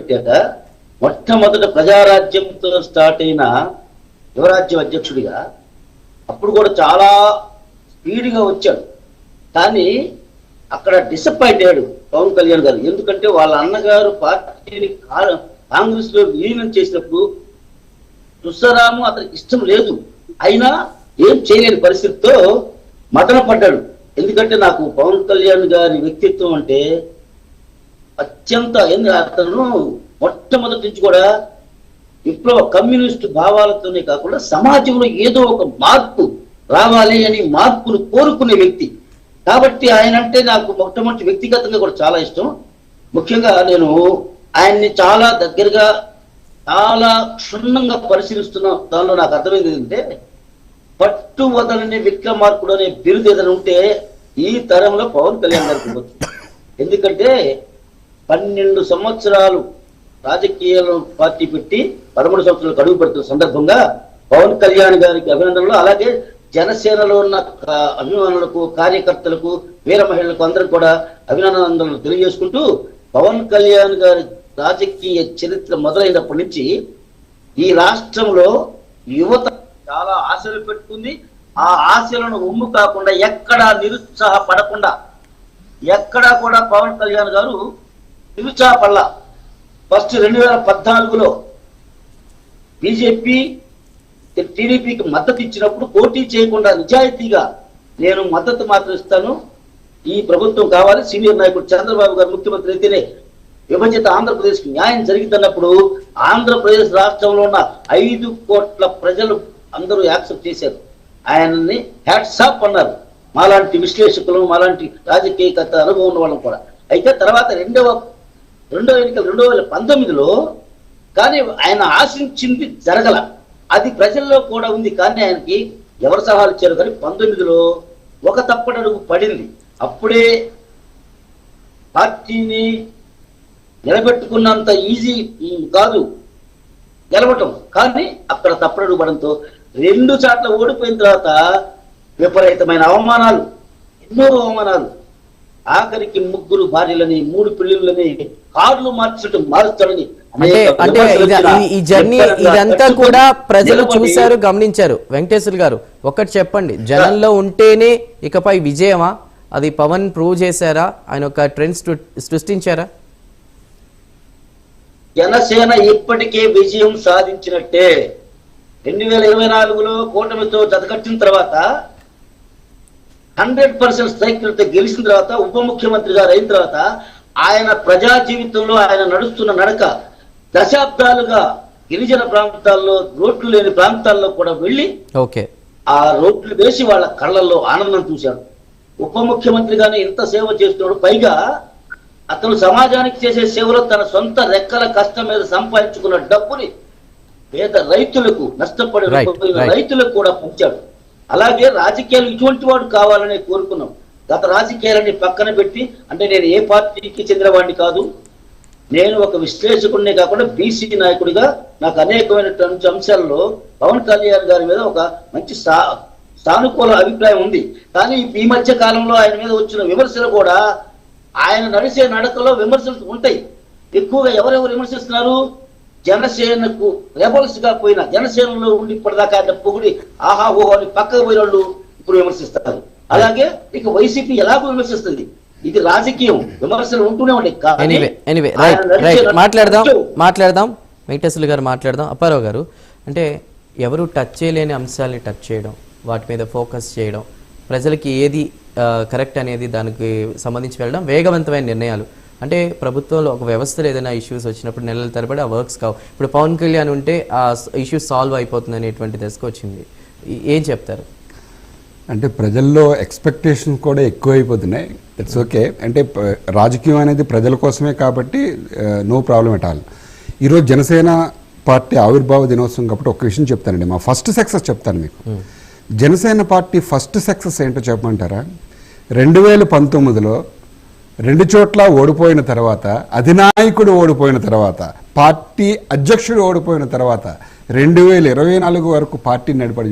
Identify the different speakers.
Speaker 1: పెట్టాక మొట్టమొదట ప్రజారాజ్యంతో స్టార్ట్ అయిన యువరాజ్యం అధ్యక్షుడిగా అప్పుడు కూడా చాలా స్పీడ్గా వచ్చాడు. కానీ అక్కడ డిసప్పాయింట్ అయ్యాడు పవన్ కళ్యాణ్ గారు. ఎందుకంటే వాళ్ళ అన్నగారు పార్టీని కాంగ్రెస్ లో విలీనం చేసినప్పుడు తుస్సరాము అతనికి ఇష్టం లేదు, అయినా ఏం చేయలేని పరిస్థితితో మదన పడ్డాడు. ఎందుకంటే నాకు పవన్ కళ్యాణ్ గారి వ్యక్తిత్వం అంటే అత్యంత అతను మొట్టమొదటి నుంచి కూడా విప్లవ కమ్యూనిస్టు భావాలతోనే కాకుండా సమాజంలో ఏదో ఒక మార్పు రావాలి అని మార్పును కోరుకునే వ్యక్తి. కాబట్టి ఆయన అంటే నాకు మొట్టమొదటి వ్యక్తిగతంగా కూడా చాలా ఇష్టం. ముఖ్యంగా నేను ఆయన్ని చాలా దగ్గరగా చాలా క్షుణ్ణంగా పరిశీలిస్తున్న దానిలో నాకు అర్థమైంది ఏంటంటే, పట్టు వదలని విక్రమార్కుడు అనే బిరుదు ఏదైనా ఉంటే ఈ తరంలో పవన్ కళ్యాణ్ గారికి వచ్చింది. ఎందుకంటే 12 సంవత్సరాలు రాజకీయాలు పార్టీ పెట్టి 13 సంవత్సరాలు అడుగు పెడుతున్న సందర్భంగా పవన్ కళ్యాణ్ గారికి అభినందనలు, అలాగే జనసేనలో ఉన్న అభిమానులకు, కార్యకర్తలకు, వీర మహిళలకు అందరూ కూడా అభినందనలు తెలియజేసుకుంటూ, పవన్ కళ్యాణ్ గారి రాజకీయ చరిత్ర మొదలైనప్పటి నుంచి ఈ రాష్ట్రంలో యువత చాలా ఆశలు పెట్టుకుంది. ఆ ఆశలను ఉమ్ము కాకుండా ఎక్కడా నిరుత్సాహపడకుండా ఎక్కడా కూడా పవన్ కళ్యాణ్ గారు నిరుత్సాహపడలా. ఫస్ట్ 2014లో బీజేపీ టీడీపీకి మద్దతు ఇచ్చినప్పుడు పోటీ చేయకుండా నిజాయితీగా నేను మద్దతు మాత్రం ఇస్తాను, ఈ ప్రభుత్వం కావాలి, సీనియర్ నాయకుడు చంద్రబాబు గారు ముఖ్యమంత్రి అయితేనే విభజిత ఆంధ్రప్రదేశ్కి న్యాయం జరిగితున్నప్పుడు ఆంధ్రప్రదేశ్ రాష్ట్రంలో ఉన్న 5 కోట్ల ప్రజలు అందరూ యాక్సెప్ట్ చేశారు. ఆయనని హ్యాట్స్ ఆఫ్ అన్నారు, మాలాంటి విశ్లేషకులు, మాలాంటి రాజకీయ అనుభవం ఉన్న వాళ్ళం కూడా. అయితే తర్వాత రెండో ఎన్నికలు 2019లో కానీ ఆయన ఆశించింది జరగల, అది ప్రజల్లో కూడా ఉంది. కానీ ఆయనకి ఎవరు సలహాలు ఇచ్చారు కానీ 19లో ఒక తప్పటడుగు పడింది. అప్పుడే పార్టీని నిలబెట్టుకున్నంత ఈజీ కాదు గెలవటం, కానీ అక్కడ తప్పటడుగు పడంతో 2 చోట్ల ఓడిపోయిన తర్వాత విపరీతమైన అవమానాలు, ఎన్నో అవమానాలు, ఆఖరికి 3 భార్యలని 3 పిల్లలని కార్లు మారుస్తాడని
Speaker 2: అంటే ఈ జర్నీ ఇదంతా కూడా ప్రజలు చూశారు, గమనించారు. వెంకటేశ్వర గారు ఒక్కటి చెప్పండి, జనంలో ఉంటేనే ఇకపై విజయమా? అది పవన్ ప్రూవ్ చేశారా? ఆయన ఒక ట్రెండ్ సృష్టించారా?
Speaker 1: జనసేన ఇప్పటికే విజయం సాధించినట్టే. 2024లో కూటమితో జతకట్టిన తర్వాత 100% స్ట్రైక్లతో గెలిచిన తర్వాత ఉప ముఖ్యమంత్రి గారు అయిన తర్వాత ఆయన ప్రజా జీవితంలో ఆయన నడుస్తున్న నడక దశాబ్దాలుగా గిరిజన ప్రాంతాల్లో రోడ్లు లేని ప్రాంతాల్లో కూడా వెళ్ళి ఆ రోడ్లు వేసి వాళ్ళ కళ్ళల్లో ఆనందం చూశాడు. ఉప ముఖ్యమంత్రిగానే ఇంత సేవ చేస్తున్నాడు. పైగా అతను సమాజానికి చేసే సేవలో తన సొంత రెక్కల కష్టం మీద సంపాదించుకున్న డబ్బుని పేద రైతులకు, నష్టపడిన రైతులకు కూడా పంచాడు. అలాగే రాజకీయాలు ఇటువంటి వాడు కావాలని కోరుకున్నాం. గత రాజకీయాలని పక్కన పెట్టి, అంటే నేను ఏ పార్టీకి చెందినవాడిని కాదు, నేను ఒక విశ్లేషకుడినే కాకుండా బీసీ నాయకుడిగా నాకు అనేకమైనటువంటి అంశాల్లో పవన్ కళ్యాణ్ గారి మీద ఒక మంచి సానుకూల అభిప్రాయం ఉంది. కానీ ఈ మధ్య కాలంలో ఆయన మీద వచ్చిన విమర్శలు కూడా, ఆయన నడిచే నడకలో విమర్శలు ఉంటాయి. ఎక్కువగా ఎవరెవరు విమర్శిస్తున్నారు? జనసేనకు రెబల్స్ గా పోయిన, జనసేనలో ఉండి ఇప్పటిదాకా ఆయన పొగిడి ఆహా ఓహో అని పక్కకు పోయిన వాళ్ళు ఇప్పుడు విమర్శిస్తారు. అలాగే ఇక వైసీపీ ఎలాగో విమర్శిస్తుంది. ఇది రాజకీయం, విమర్శలు ఉంటూనే ఉంటాయి.
Speaker 2: మాట్లాడదాం వెంకటేశ్వర గారు, మాట్లాడదాం. అప్పారావు గారు, అంటే ఎవరు టచ్ చేయలేని అంశాలని టచ్ చేయడం, వాటి మీద ఫోకస్ చేయడం, ప్రజలకి ఏది కరెక్ట్ అనేది దానికి సంబంధించి వెళ్ళడం, వేగవంతమైన నిర్ణయాలు. అంటే ప్రభుత్వంలో ఒక వ్యవస్థలో ఏదైనా ఇష్యూస్ వచ్చినప్పుడు నెలల తరబడి ఆ వర్క్స్ కావు. ఇప్పుడు పవన్ కళ్యాణ్ ఉంటే ఆ ఇష్యూస్ సాల్వ్ అయిపోతుంది అనేటువంటి దశకు వచ్చింది. ఏం చెప్తారు?
Speaker 3: అంటే ప్రజల్లో ఎక్స్పెక్టేషన్ కూడా ఎక్కువైపోతున్నాయి. ఇట్స్ ఓకే, అంటే రాజకీయం అనేది ప్రజల కోసమే కాబట్టి నో ప్రాబ్లం ఎట్ ఆల్. ఈరోజు జనసేన పార్టీ ఆవిర్భావ దినోత్సవం కాబట్టి ఒక విషయం చెప్తానండి, మా ఫస్ట్ సక్సెస్ చెప్తాను మీకు. జనసేన పార్టీ ఫస్ట్ సక్సెస్ ఏంటో చెప్పమంటారా? 2019లో 2 చోట్ల ఓడిపోయిన తర్వాత, అధినాయకుడు ఓడిపోయిన తర్వాత, పార్టీ అధ్యక్షుడు ఓడిపోయిన తర్వాత 2024 వరకు పార్టీ నడిపడి